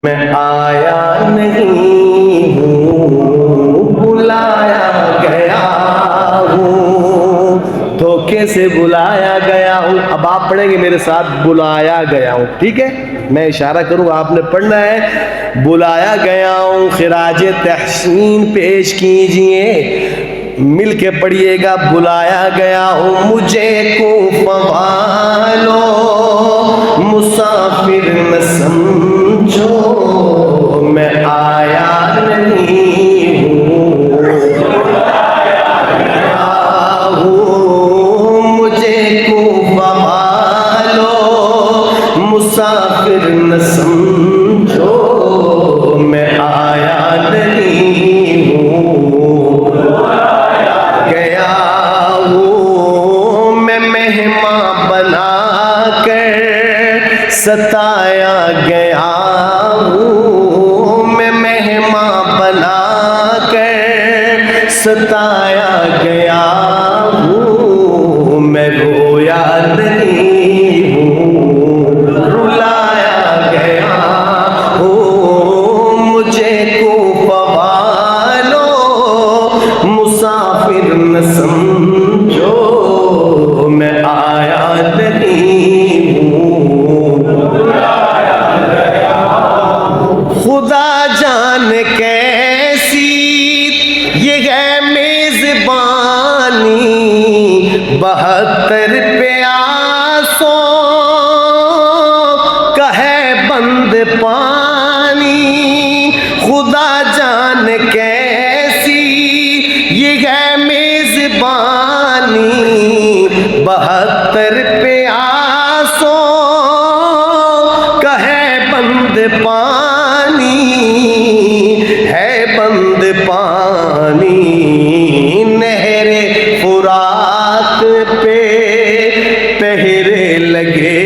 मैं आया नहीं हूँ, बुलाया गया हूँ, धोखे से बुलाया गया हूँ। अब आप पढ़ेंगे मेरे साथ, बुलाया गया हूँ, ठीक है? मैं इशारा करूँगा, आपने पढ़ना है। बुलाया गया हूँ, खिराज तहसीन पेश कीजिए, मिल के पढ़िएगा। बुलाया गया हूँ मुझे कूफा वालो, मुसाफिर न समझो, मैं आया नहीं हूँ, मुझे कूफा वालो, मुसाफिर न समझो, मैं आया नहीं हूँ, गया हूँ। मैं मेहमान बना कर सताया गया हूँ, मैं मेहमान बना कर सताया गया हूँ, मैं रोया नहीं हूँ, रुलाया गया हूँ, मुझे कूफा वालो, मुसाफिर न समझो, मैं आया नहीं हूँ, खुदा जान कैसी ये है मेजबानी, 72 प्यासों का है बंद पानी। खुदा जान कैसी ये है मेजबानी, 72 प्यासों का है बंद पानी, है बंद पानी। नहरे फुरात पे पहरे लगे